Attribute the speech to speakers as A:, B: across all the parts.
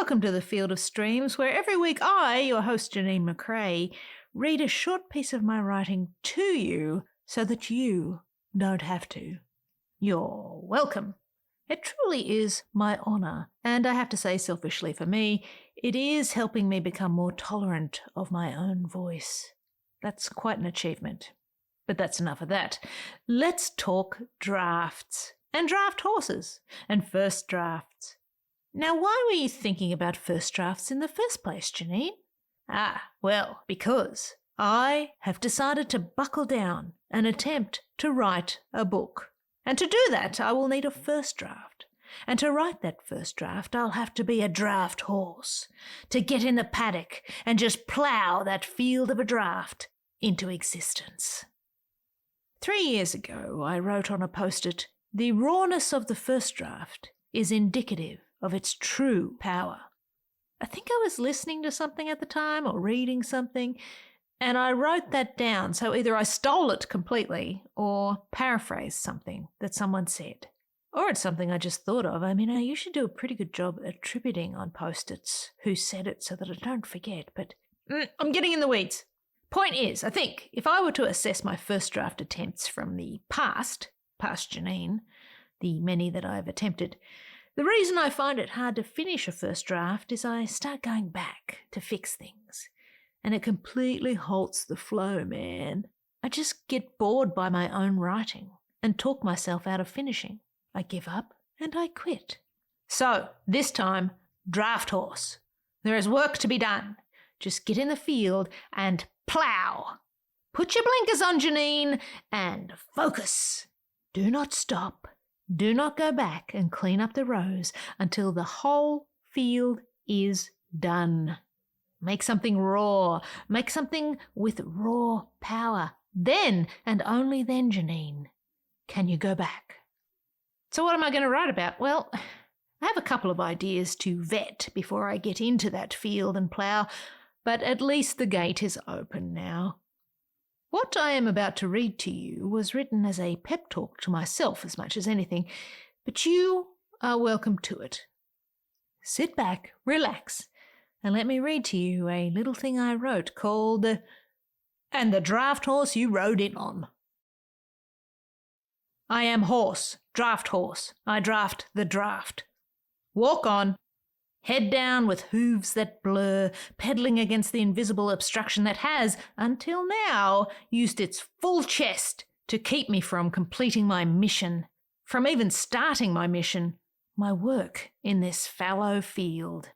A: Welcome to the Field of Streams, where every week I, your host Janine McRae, read a short piece of my writing to you so that you don't have to. You're welcome. It truly is my honour, and I have to say selfishly for me, it is helping me become more tolerant of my own voice. That's quite an achievement. But that's enough of that. Let's talk drafts, and draft horses, and first drafts. Now, why were you thinking about first drafts in the first place, Janine? Well, because I have decided to buckle down and attempt to write a book. And to do that, I will need a first draft. And to write that first draft, I'll have to be a draft horse, to get in the paddock and just plough that field of a draft into existence. 3 years ago, I wrote on a post-it, "The rawness of the first draft is indicative of its true power." I think I was listening to something at the time or reading something, and I wrote that down, so either I stole it completely or paraphrased something that someone said. Or it's something I just thought of. I mean, I usually do a pretty good job attributing on post-its who said it so that I don't forget, but I'm getting in the weeds. Point is, I think, if I were to assess my first draft attempts from the past Janine, the many that I've attempted, the reason I find it hard to finish a first draft is I start going back to fix things. And it completely halts the flow, man. I just get bored by my own writing and talk myself out of finishing. I give up and I quit. So, this time, draft horse. There is work to be done. Just get in the field and plough. Put your blinkers on, Janine, and focus. Do not stop. Do not go back and clean up the rows until the whole field is done. Make something raw. Make something with raw power. Then, and only then, Janine, can you go back. So what am I going to write about? Well, I have a couple of ideas to vet before I get into that field and plough, but at least the gate is open now. What I am about to read to you was written as a pep talk to myself as much as anything, but you are welcome to it. Sit back, relax, and let me read to you a little thing I wrote called, "And the Draft Horse You Rode In On." I am horse, draft horse. I draft the draft. Walk on. Head down with hooves that blur, pedalling against the invisible obstruction that has, until now, used its full chest to keep me from completing my mission, from even starting my mission, my work in this fallow field.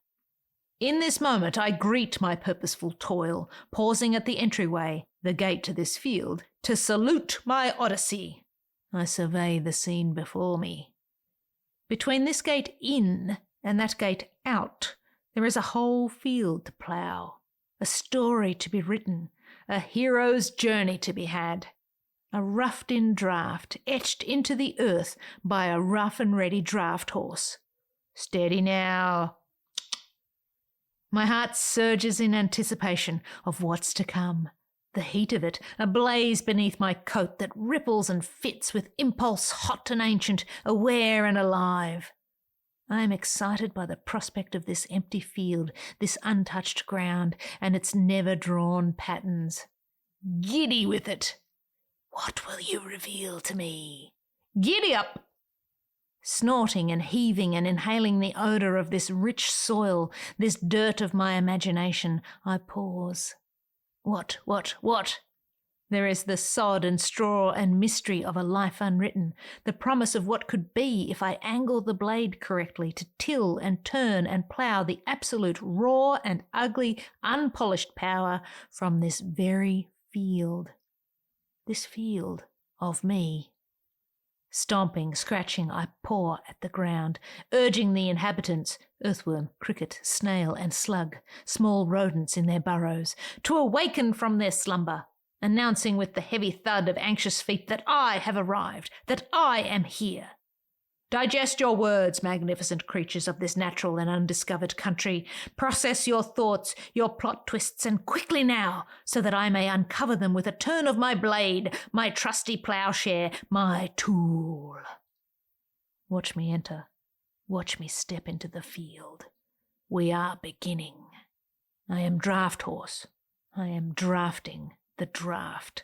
A: In this moment, I greet my purposeful toil, pausing at the entryway, the gate to this field, to salute my odyssey. I survey the scene before me. Between this gate in and that gate out, there is a whole field to plough, a story to be written, a hero's journey to be had, a roughed-in draft etched into the earth by a rough and ready draft horse. Steady now. My heart surges in anticipation of what's to come. The heat of it, ablaze beneath my coat that ripples and fits with impulse hot and ancient, aware and alive. I am excited by the prospect of this empty field, this untouched ground, and its never-drawn patterns. Giddy with it. What will you reveal to me? Giddy up! Snorting and heaving and inhaling the odour of this rich soil, this dirt of my imagination, I pause. What? There is the sod and straw and mystery of a life unwritten, the promise of what could be if I angle the blade correctly to till and turn and plough the absolute raw and ugly, unpolished power from this very field. This field of me. Stomping, scratching, I paw at the ground, urging the inhabitants, earthworm, cricket, snail and slug, small rodents in their burrows, to awaken from their slumber, announcing with the heavy thud of anxious feet that I have arrived, that I am here. Digest your words, magnificent creatures of this natural and undiscovered country. Process your thoughts, your plot twists, and quickly now, so that I may uncover them with a turn of my blade, my trusty ploughshare, my tool. Watch me enter. Watch me step into the field. We are beginning. I am draft horse. I am drafting the draft.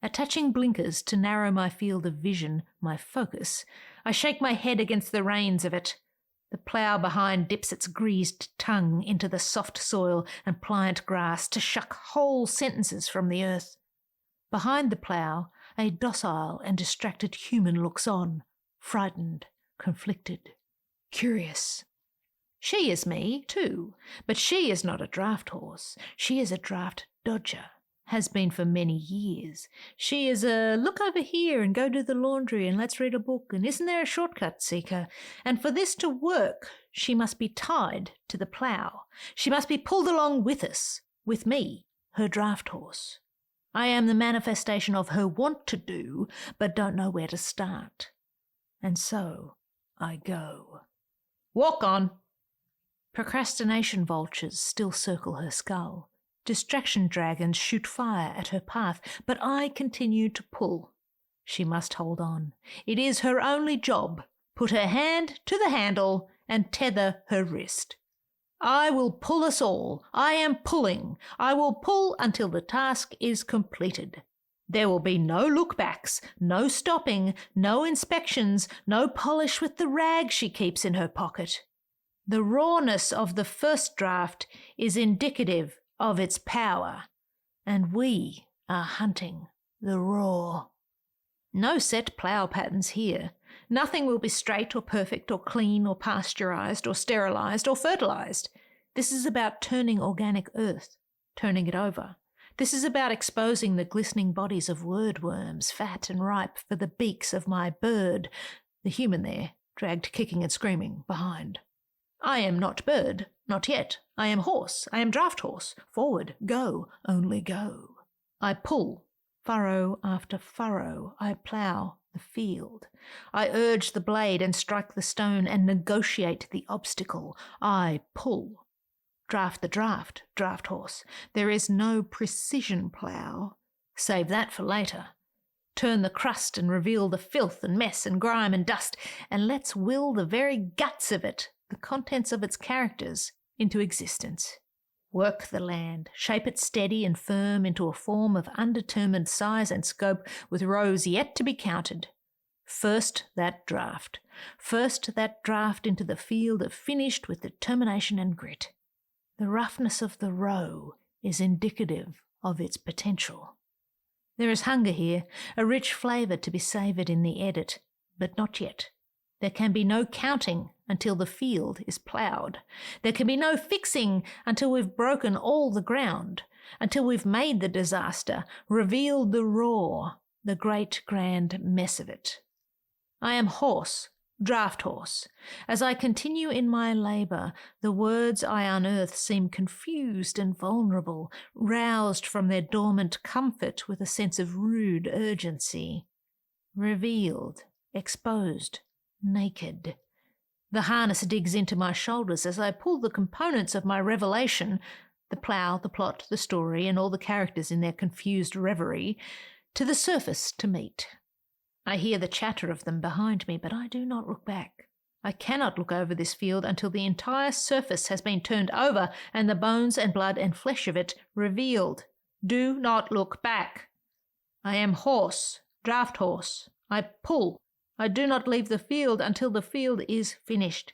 A: Attaching blinkers to narrow my field of vision, my focus, I shake my head against the reins of it. The plough behind dips its greased tongue into the soft soil and pliant grass to shuck whole sentences from the earth. Behind the plough, a docile and distracted human looks on, frightened, conflicted, curious. She is me, too, but she is not a draft horse. She is a draft dodger, has been for many years. She is a look over here and go do the laundry and let's read a book and isn't there a shortcut seeker? And for this to work, she must be tied to the plough. She must be pulled along with us, with me, her draft horse. I am the manifestation of her want to do, but don't know where to start. And so I go. Walk on. Procrastination vultures still circle her skull. Distraction dragons shoot fire at her path, but I continue to pull. She must hold on. It is her only job. Put her hand to the handle and tether her wrist. I will pull us all. I am pulling. I will pull until the task is completed. There will be no look-backs, no stopping, no inspections, no polish with the rag she keeps in her pocket. The rawness of the first draft is indicative of its power, and we are hunting the raw. No set plough patterns here. Nothing will be straight or perfect or clean or pasteurised or sterilised or fertilised. This is about turning organic earth, turning it over. This is about exposing the glistening bodies of wordworms, fat and ripe for the beaks of my bird, the human there, dragged kicking and screaming behind. I am not bird, not yet. I am horse. I am draft horse. Forward, go, only go. I pull. Furrow after furrow, I plough the field. I urge the blade and strike the stone and negotiate the obstacle. I pull. Draft the draft, draft horse. There is no precision plough. Save that for later. Turn the crust and reveal the filth and mess and grime and dust, and let's will the very guts of it, the contents of its characters, into existence. Work the land, shape it steady and firm into a form of undetermined size and scope with rows yet to be counted. First that draft into the field of finished with determination and grit. The roughness of the row is indicative of its potential. There is hunger here, a rich flavour to be savoured in the edit, but not yet. There can be no counting until the field is ploughed. There can be no fixing until we've broken all the ground, until we've made the disaster, revealed the raw, the great grand mess of it. I am horse, draft horse. As I continue in my labour, the words I unearth seem confused and vulnerable, roused from their dormant comfort with a sense of rude urgency. Revealed, exposed, naked. The harness digs into my shoulders as I pull the components of my revelation, the plough, the plot, the story, and all the characters in their confused reverie, to the surface to meet. I hear the chatter of them behind me, but I do not look back. I cannot look over this field until the entire surface has been turned over and the bones and blood and flesh of it revealed. Do not look back. I am horse, draft horse. I pull. I do not leave the field until the field is finished.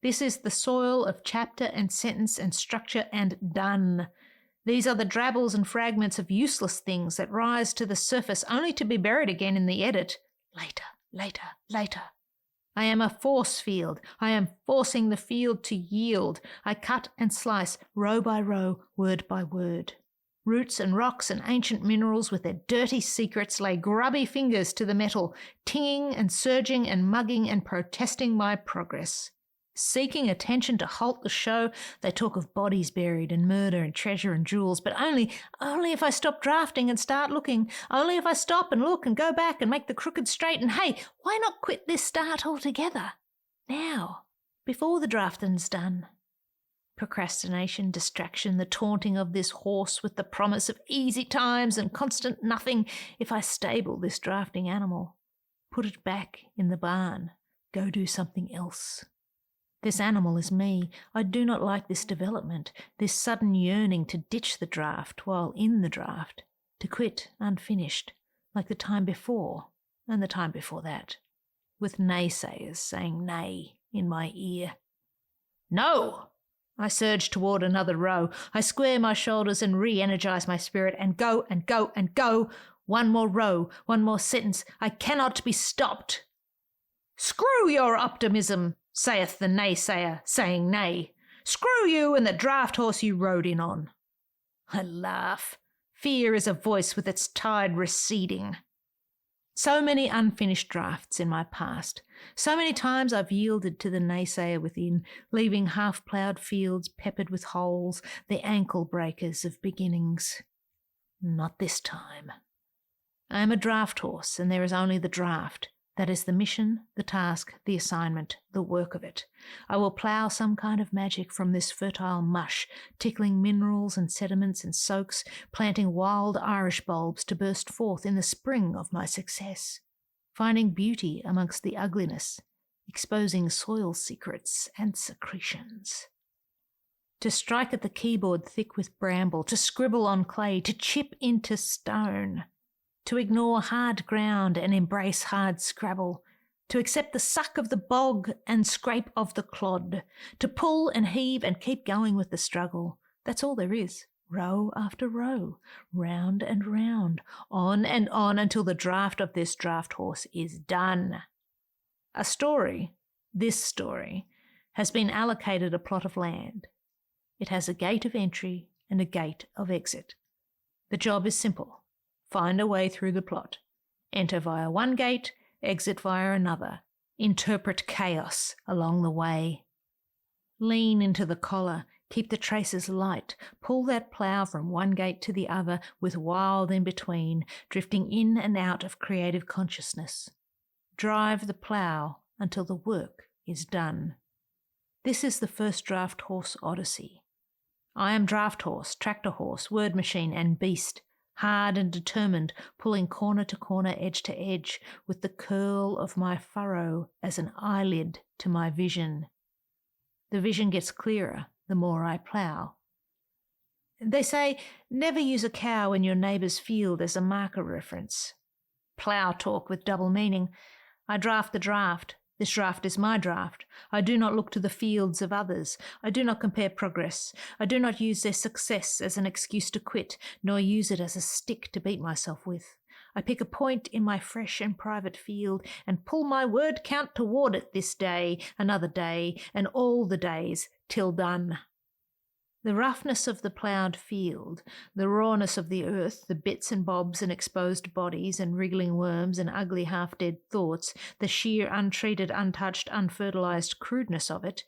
A: This is the soil of chapter and sentence and structure and done. These are the drabbles and fragments of useless things that rise to the surface only to be buried again in the edit. Later, later, later. I am a force field. I am forcing the field to yield. I cut and slice, row by row, word by word. Roots and rocks and ancient minerals with their dirty secrets lay grubby fingers to the metal, tinging and surging and mugging and protesting my progress. Seeking attention to halt the show, they talk of bodies buried and murder and treasure and jewels, but only if I stop drafting and start looking, only if I stop and look and go back and make the crooked straight, and hey, why not quit this start altogether? Now, before the drafting's done. Procrastination, distraction, the taunting of this horse with the promise of easy times and constant nothing if I stable this drafting animal. Put it back in the barn. Go do something else. This animal is me. I do not like this development, this sudden yearning to ditch the draft while in the draft, to quit unfinished, like the time before and the time before that, with naysayers saying nay in my ear. No! I surge toward another row. I square my shoulders and re-energize my spirit and go and go and go. One more row, one more sentence. I cannot be stopped. Screw your optimism, saith the naysayer, saying nay. Screw you and the draft horse you rode in on. I laugh. Fear is a voice with its tide receding. So many unfinished drafts in my past. So many times I've yielded to the naysayer within, leaving half-ploughed fields peppered with holes, the ankle breakers of beginnings. Not this time. I am a draft horse, and there is only the draft. That is the mission, the task, the assignment, the work of it. I will plough some kind of magic from this fertile mush, tickling minerals and sediments and soaks, planting wild Irish bulbs to burst forth in the spring of my success, finding beauty amongst the ugliness, exposing soil secrets and secretions. To strike at the keyboard thick with bramble, to scribble on clay, to chip into stone, to ignore hard ground and embrace hard scrabble, to accept the suck of the bog and scrape of the clod, to pull and heave and keep going with the struggle. That's all there is, row after row, round and round, on and on until the draft of this draft horse is done. A story, this story, has been allocated a plot of land. It has a gate of entry and a gate of exit. The job is simple. Find a way through the plot. Enter via one gate, exit via another. Interpret chaos along the way. Lean into the collar, keep the traces light, pull that plough from one gate to the other with wild in between, drifting in and out of creative consciousness. Drive the plough until the work is done. This is the first draft horse odyssey. I am draft horse, tractor horse, word machine and beast. Hard and determined, pulling corner to corner, edge to edge, with the curl of my furrow as an eyelid to my vision. The vision gets clearer the more I plough. They say, never use a cow in your neighbour's field as a marker reference. Plough talk with double meaning. I draft the draft. This draft is my draft. I do not look to the fields of others. I do not compare progress. I do not use their success as an excuse to quit, nor use it as a stick to beat myself with. I pick a point in my fresh and private field and pull my word count toward it this day, another day, and all the days till done. The roughness of the ploughed field, the rawness of the earth, the bits and bobs and exposed bodies and wriggling worms and ugly half-dead thoughts, the sheer, untreated, untouched, unfertilized crudeness of it,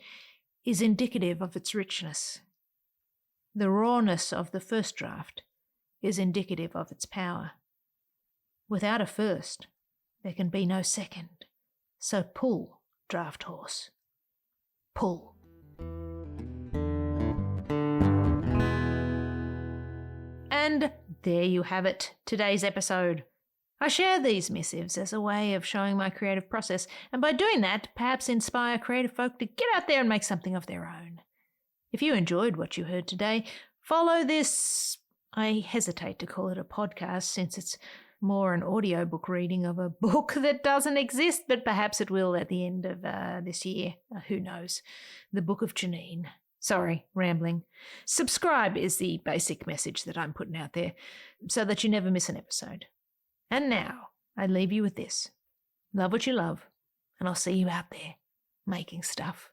A: is indicative of its richness. The rawness of the first draft is indicative of its power. Without a first, there can be no second. So pull, draft horse. Pull. And there you have it, today's episode. I share these missives as a way of showing my creative process, and by doing that, perhaps inspire creative folk to get out there and make something of their own. If you enjoyed what you heard today, follow this, I hesitate to call it a podcast since it's more an audiobook reading of a book that doesn't exist, but perhaps it will at the end of this year. Who knows? The Book of Janine. Sorry, rambling. Subscribe is the basic message that I'm putting out there so that you never miss an episode. And now, I leave you with this. Love what you love, and I'll see you out there making stuff.